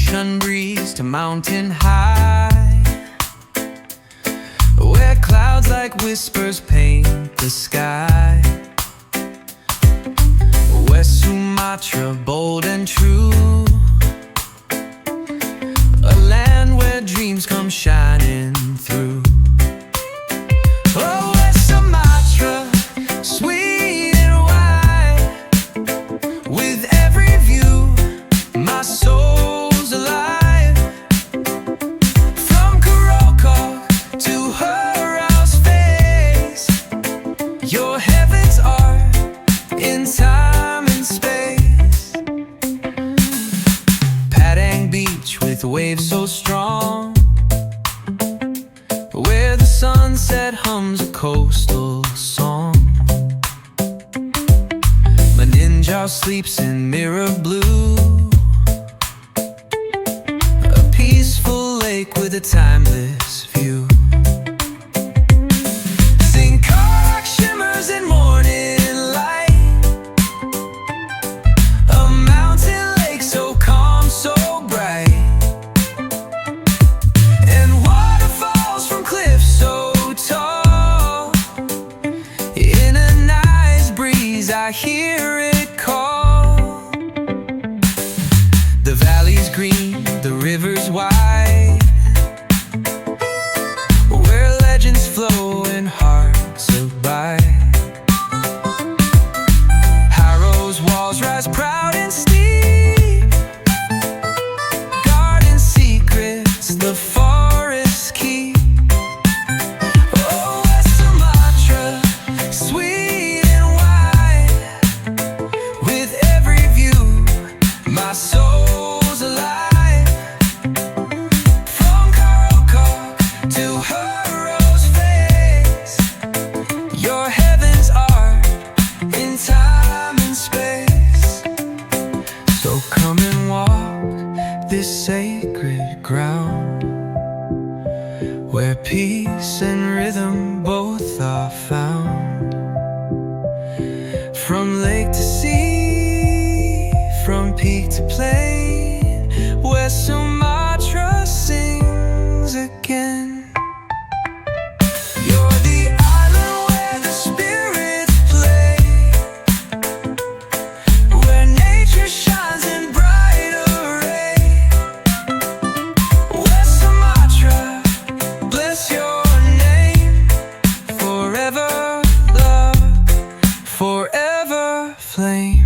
ocean breeze to mountain high, where clouds like whispers paint the sky. West Sumatra, bold and true, a land where dreams come shining through. Oh, West Sumatra, sweet and wide, with every view my soul's alive. From Karokok to Harau's face, your heavens are in time and space. Padang Beach with waves so strong, where the sunset hums a coastal song. Maninjau sleeps in mirror blue, a peaceful lake with a timeless view. Singkarak shimmers in morning light, a mountain lake so calm, so bright, and waterfalls from cliffs so tall. In a nice breeze I hear it call. The valley's green, the river's wide, where legends flow and hearts abide. Harau's walls rise proud and steep, guarding secrets the forests keep. Oh, West Sumatra, sweet and wide, with every view my soul's alive. From Karokok to Harau's face, your heavens are in time and space. So come and walk this sacred ground, where peace and rhythm both are found. From lake to sea, from peak to plain, West Sumatra sings again. You're the island where the spirits play, where nature shines in bright array. West Sumatra, bless your name, forever love, forever flame.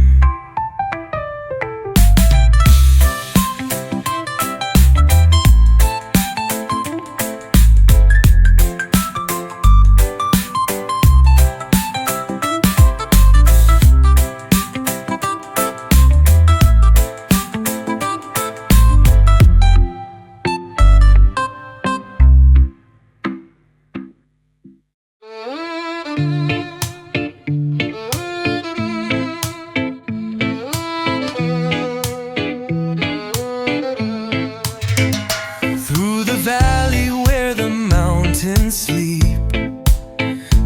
Through the valley where the mountains sleep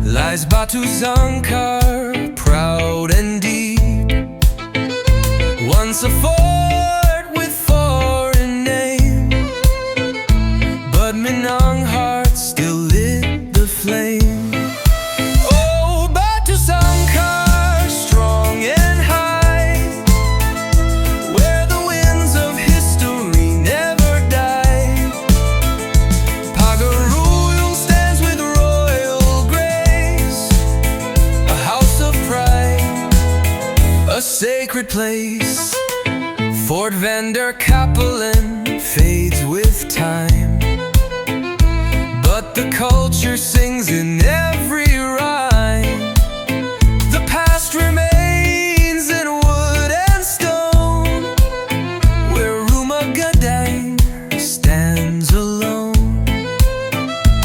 lies Batu Sangkar, proud and deep. Once a fort with foreign name, but Minang heart still lit the flame. Oh, Batu Sangkar, strong and high, where the winds of history never die. Pagaruyung stands with royal grace, a house of pride, a sacred place. Fort Vander Kapellen fades with time, but the culture sings in every rhyme. The past remains in wood and stone, where Rumah Gadang stands alone.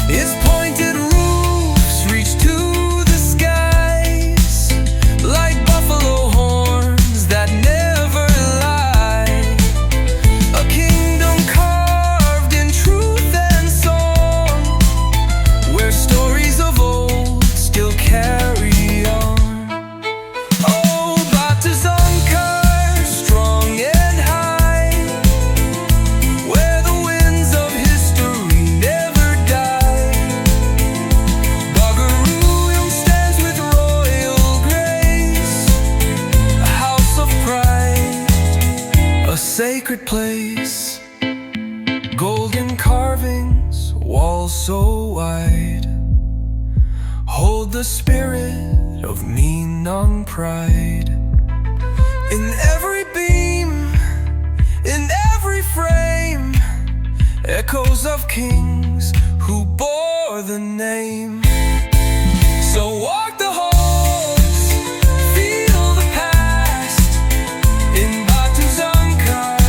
Its pointed roofs reach to the skies, like buffalo horns that never lie. A kingdom carved in truth and song, where stories of old sacred place. Golden carvings, walls so wide, hold the spirit of Minang pride. In every beam, in every frame, echoes of kings who bore the name. So walk the halls, feel the past, in Batu's Angkar,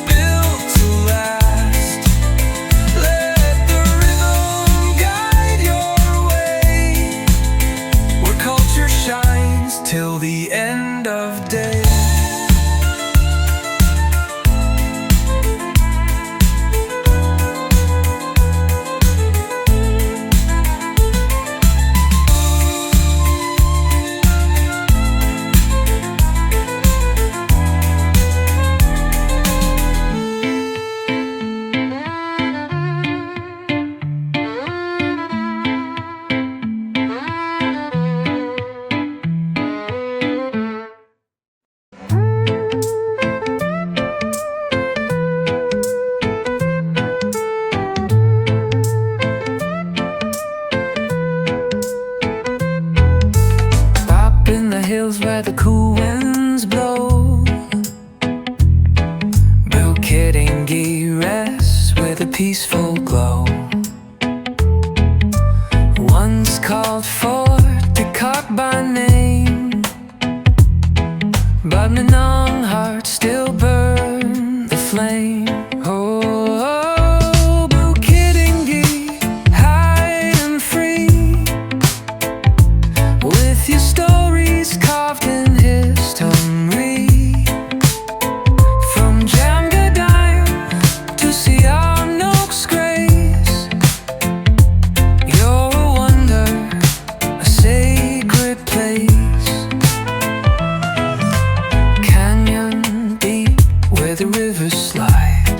built to last. Let the rhythm guide your way, where culture shines till the end of day. Where the cool winds blow, Bukit Tinggi rests with a peaceful glow. Once called Fort Dekak by name, but Minang hearts still burn the flame. Oh, Bukit Tinggi, high and free, with your stories carved in history. From Jamgadayam to Sihanouk's grace, you're a wonder, a sacred place. Canyon deep where the rivers slide,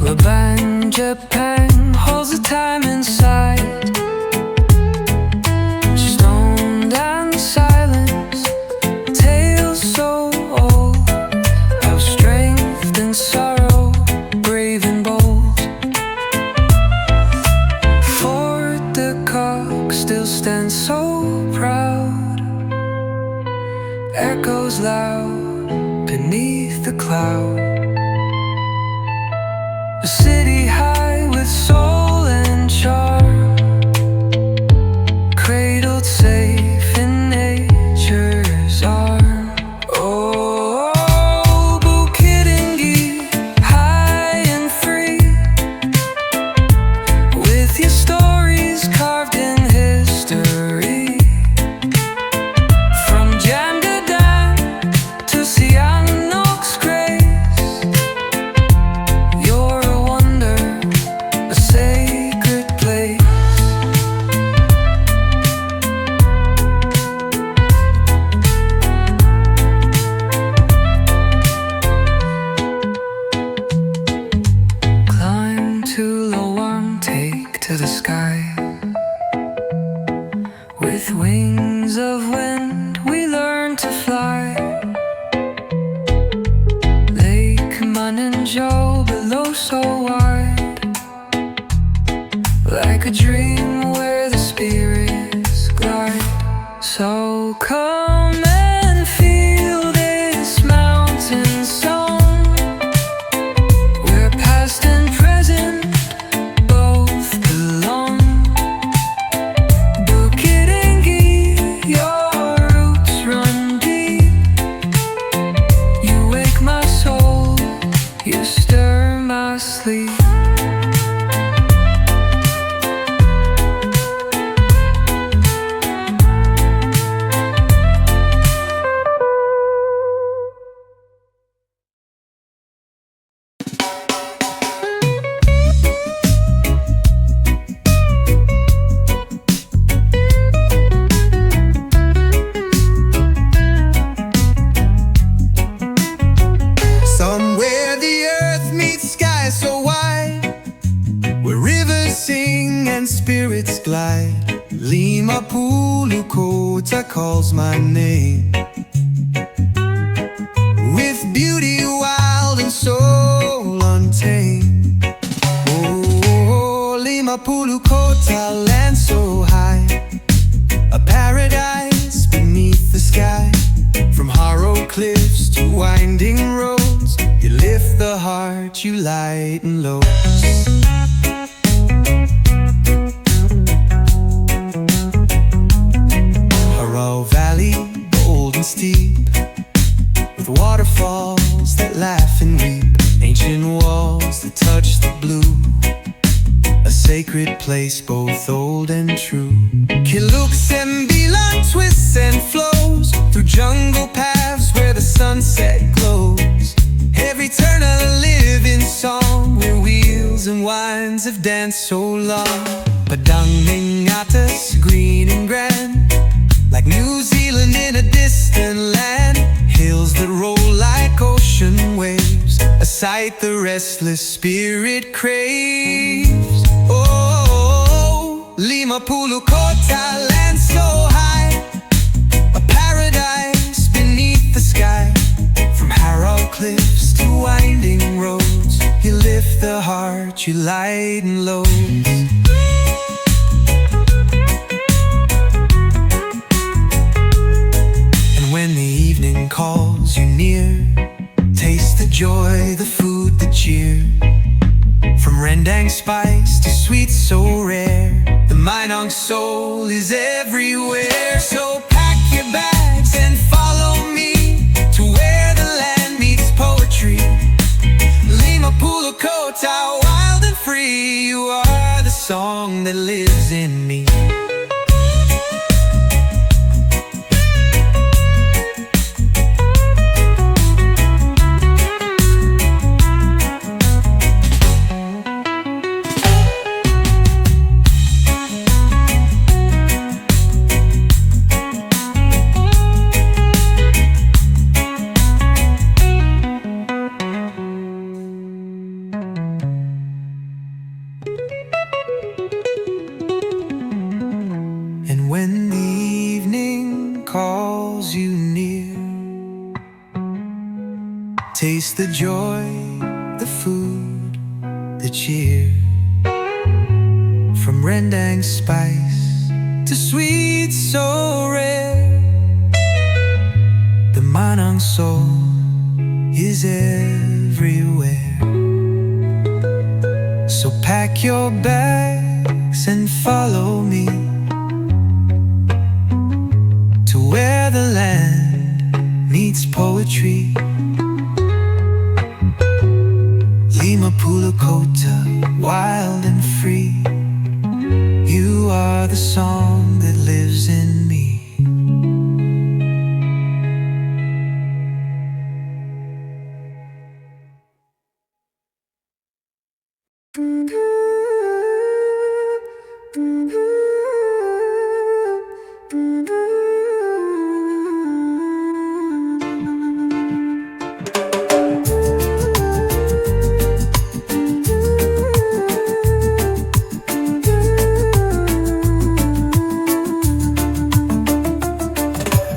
Laban, Japan holds the time inside. Silence, tales so old of strength and sorrow, brave and bold. Fort Dekak still stands so proud, echoes loud beneath the cloud. A city high with soul and charm, cradled safe in nature's arm. Oh, Bukit Tinggi, high and free, with your stories carved in history. From Jamgadayam to Sihanouk's grace, you're a wonder, a sacred place. To the sky, with wings of wind we learn to fly. Lake Maninjau below so wide, like a dream where the spirits glide. So come and feel this mountain song, where past and present sleep. Spirits glide, Lima Pulu Kota calls my name. With beauty wild and soul untamed. Oh, Lima Pulu Kota, land so high, a paradise beneath the sky. From Harau cliffs to winding roads, you lift the heart, you lighten loads. Harau Valley, bold and steep, with waterfalls that laugh and weep, ancient walls that touch the blue, a sacred place both old and true. Kilooks and Bilang twists and flows through jungle paths where the sunset glows. Every turn a living song where wheels and winds have danced so long. Padang Mingatas, green and grand, like New Zealand in a distant land. Hills that roll like ocean waves, a sight the restless spirit craves. Oh, Lima Pulu Kota, land so high, a paradise beneath the sky. From Harau cliffs to winding roads, you lift the heart, you lighten loads. When the evening calls you near, taste the joy, the food, the cheer. From rendang spice to sweets so rare, the Minang soul is everywhere. So pack your bags and follow me to where the land meets poetry. Lima Pulu Kota, wild and free, you are the song that lives in me. And when the evening calls you near, taste the joy, the food, the cheer. From rendang spice to sweets so rare, the Manang soul is everywhere. So pack your bags and follow me to where the land meets poetry. Lima Pulu Kota, wild and free, you are the song that lives in me.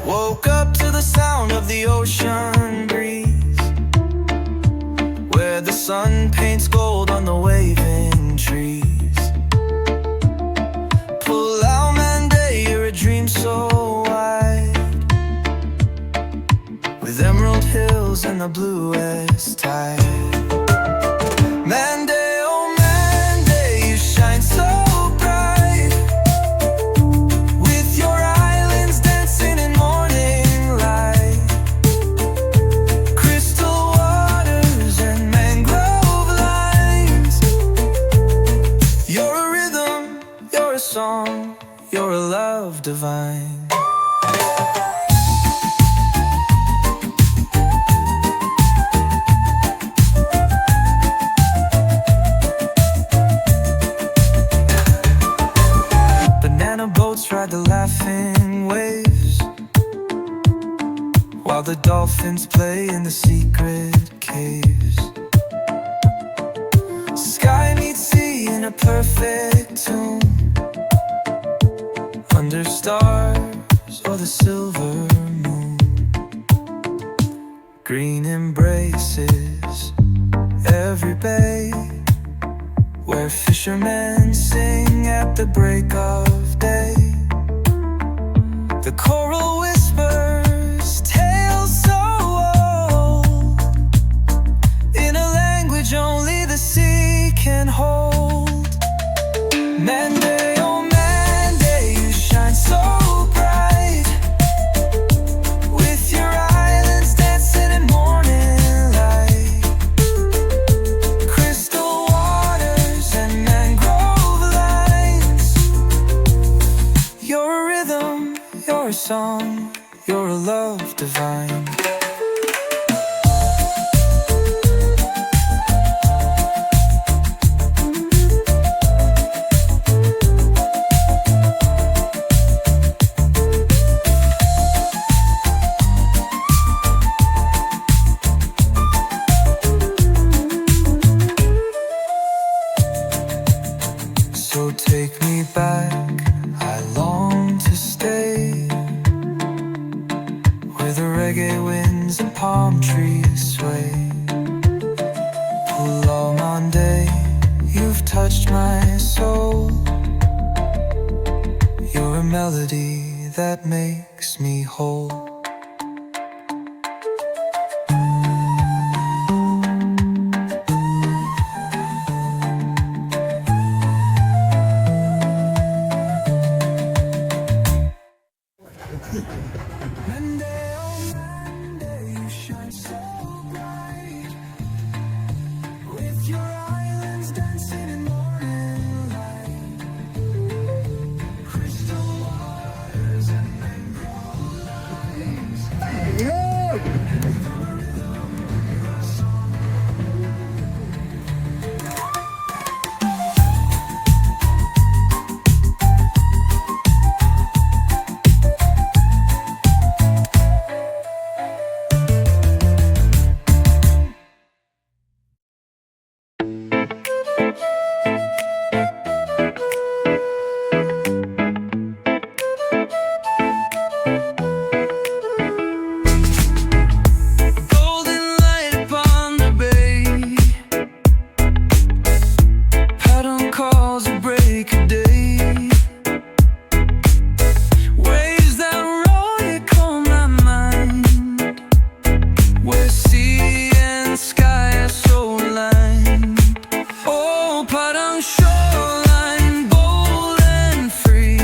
Woke up to the sound of the ocean breeze, where the sun paints gold on the waving trees. Pull out Monday, you're a dream so wide, with emerald hills and the bluest tide. Monday, oh Monday, you shine so bright, with your islands dancing in morning light. Crystal waters and mangrove lines, you're a rhythm, you're a song, you're a love divine. Banana boats ride the laughing waves, while the dolphins play in the secret caves. Sky meets sea in a perfect tune, under stars or the silver moon. green embraces every bay, where fishermen sing at the break of day. The coral whispers tales so old, in a language only the sea can hold. Monday, oh Monday, you shine so bright, with your islands dancing in morning light. Crystal waters and mangrove lines. You're a rhythm, you're a song, you're a love divine. So take me back, I long to stay, where the reggae winds and palm trees sway. Pulau Monday, you've touched my soul. You're a melody that makes me whole. Monday, oh Monday, you shine so bright, with your islands dancing in morning light. Crystal waters and mangrove lines. Golden light upon the bay, pattern calls a break of day. Waves that roll, you calm my mind, where sea and sky are so aligned. Oh, pattern shoreline, bold and free.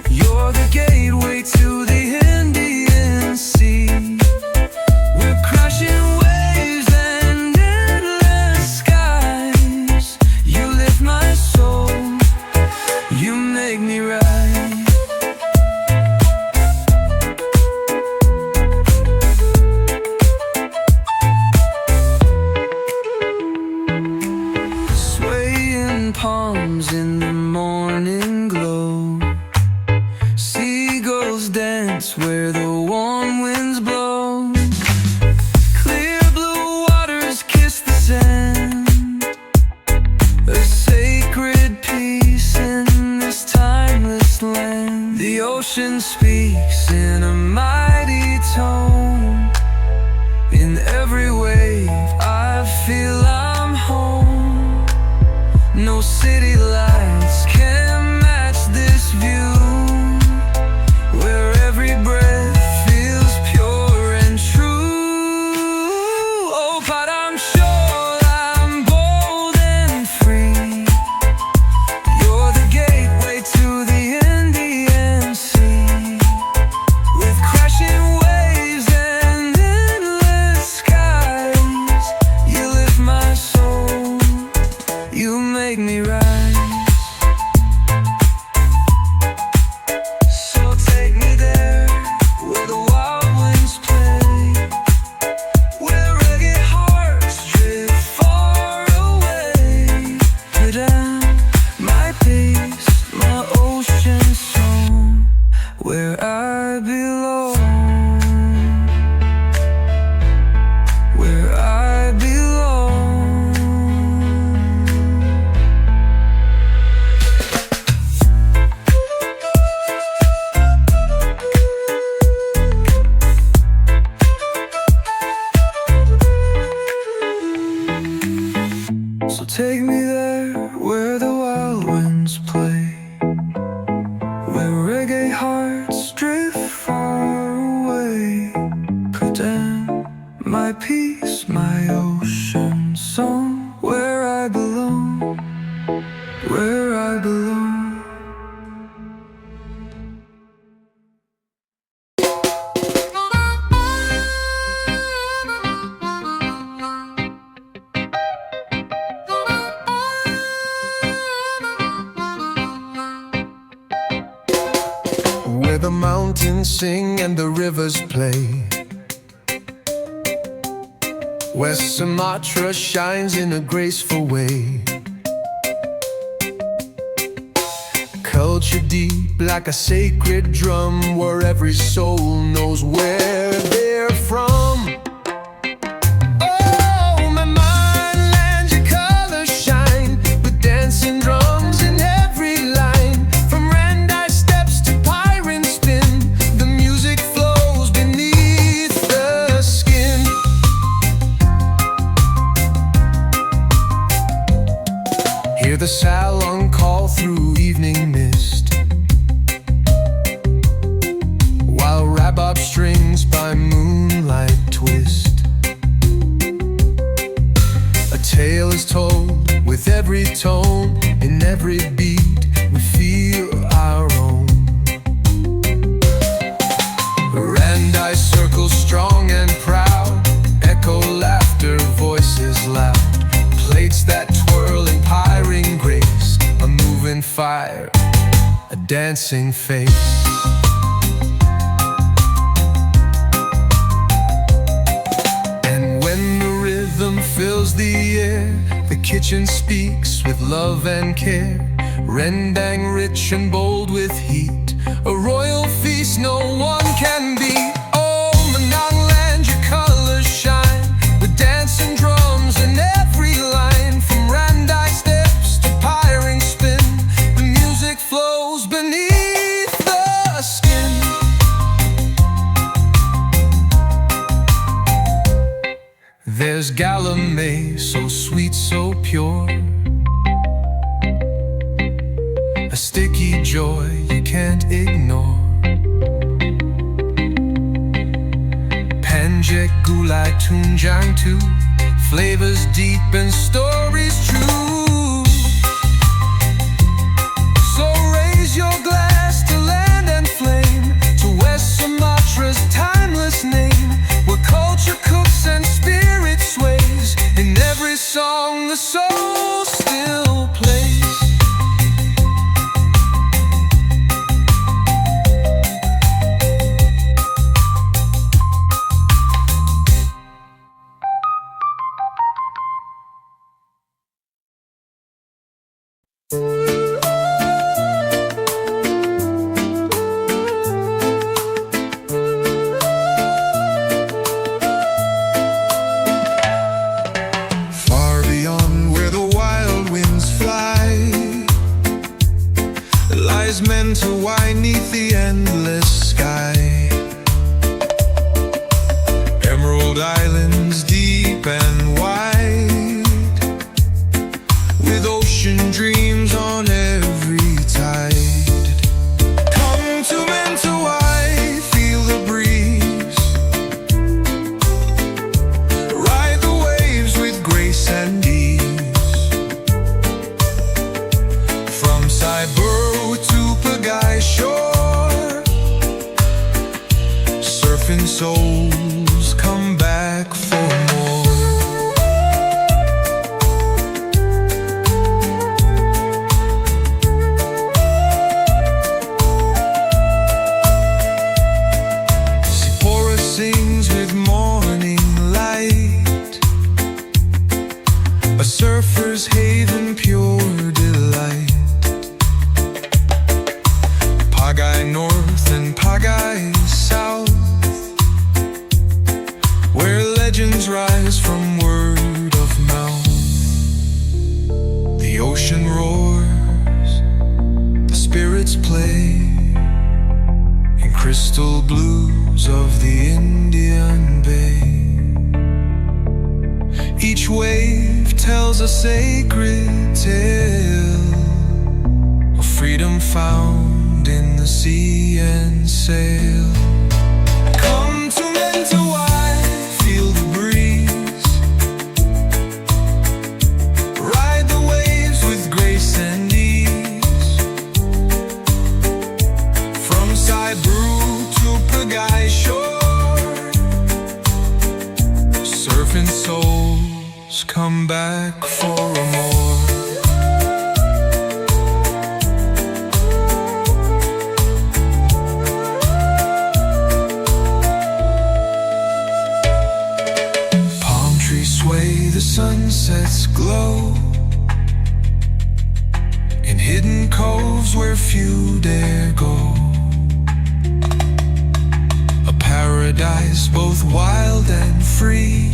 You're the gateway to the Indian Sea. We're crashing waves and endless skies. You lift my soul, you make me rise. Swaying palms in the morning glow, seagulls dance where the warm winds blow. Clear blue waters kiss the sand, a sacred peace in this timeless land. The ocean speaks in a mighty tone, in every wave I feel I'm home. No city lights can match this view, where every breath feels pure and true. Oh, but I'm sure I'm bold and free. You're the gateway to the Indian Sea, with crashing waves and endless skies. You lift my soul, you make me rise. place, my ocean song, where I belong, where I belong. Where the mountains sing and the rivers play, West Sumatra shines in a graceful way. Culture deep like a sacred drum, where every soul knows where they're from. Oh, my mind, land, your colors shine, with dancing drums in every line. From Randai steps to Pyron spin, the music flows beneath the skin. Hear the salon call through evening mist, while rabab strings by moonlight twist. A tale is told with every tone, in every beat we feel our own. Randai circles strong and proud, echo laughter, voices loud. Plates that twirl in pyring grace, a moving fire, a dancing face. And when the rhythm fills the air, the kitchen speaks with love and care. Rendang rich and bold with heat, a royal feast no one can beat. Oh, Manang land, your colors shine, with dancing drums in every line. From Randai steps to pyring spin, the music flows beneath the skin. There's Galamay, so sweet, so pure, a sticky joy you can't ignore. Panjek Gulai Tunjang too, flavors deep and stories true. So raise your glass to land and flame, to West Sumatra's timeless name, where culture cooks and spirit sways. In every song the soul still plays. Far beyond where the wild winds fly, lies meant to wind 'neath the endless sky. Emerald islands deep and wide, with ocean dreams on every tide. Come to Mentawai, feel the breeze, ride the waves with grace and ease. From Saiburu to Pagai shore, surfing souls come back for more. Sipora sings with morning light, a surfer's haven, pure delight. Pagai north and Pagai south, where legends rise from word of mouth. The ocean roars, the spirits play, in crystal blues of the Indian Bay. Each wave tells a sacred tale of freedom found in the sea and sail. Come to Mentawai, feel the breeze, souls come back for more. Palm trees sway, the sunsets glow in hidden coves where few dare go. A paradise both wild and free.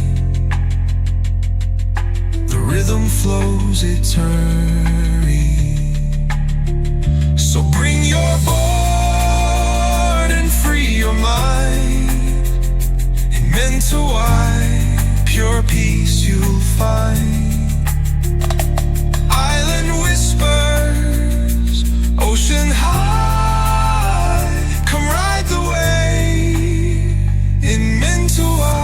The rhythm flows eternally. So bring your board and free your mind. In mental wide, pure peace you'll find. Island whispers, ocean high, come ride the wave in mental wide.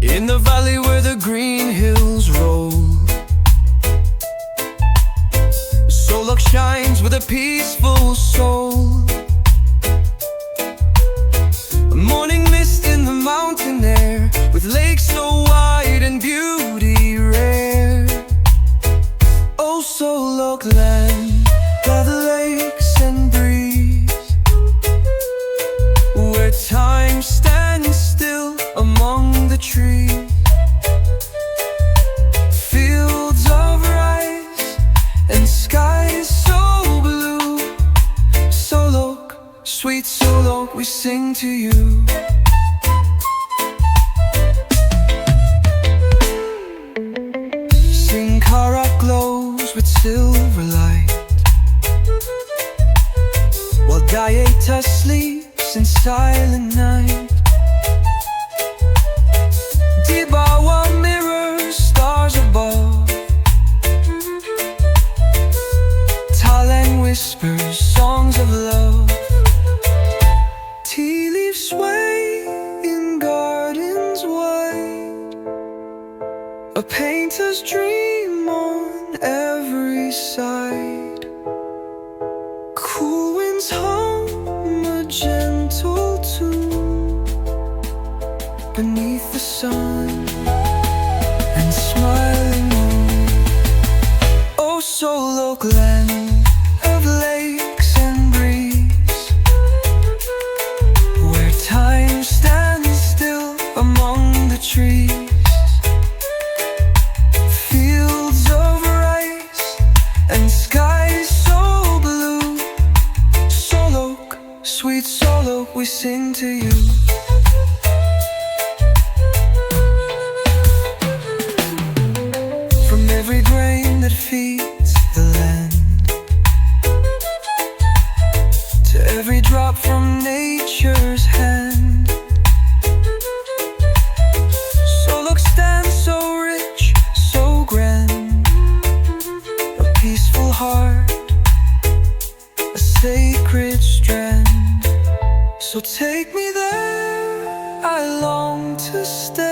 In the valley where the green hills roll, Solok shines with a peaceful soul. A morning mist in the mountain air, with lakes so wide and beauty rare. Oh, Solok land, by the lakes and breeze, where time stands still among the trees. Fields of rice and skies so blue. Solok, sweet Solok, we sing to you. Singkarak glows with silver light, while Dayeta sleeps in silent night. Dibawa mirrors stars above, Talang whispers songs of love. Tea leaves sway in gardens wide, a painter's dream on every side. Cool winds hum a gentle tune beneath the sun and smiling moon. Oh, Solok land of lakes and breeze, where time stands still among the trees. Fields of rice and skies so blue. Solok, sweet Solok, we sing to you. Every grain that feeds the land, to every drop from nature's hand. Solok stands so rich, so grand, a peaceful heart, a sacred strand. So take me there, I long to stay.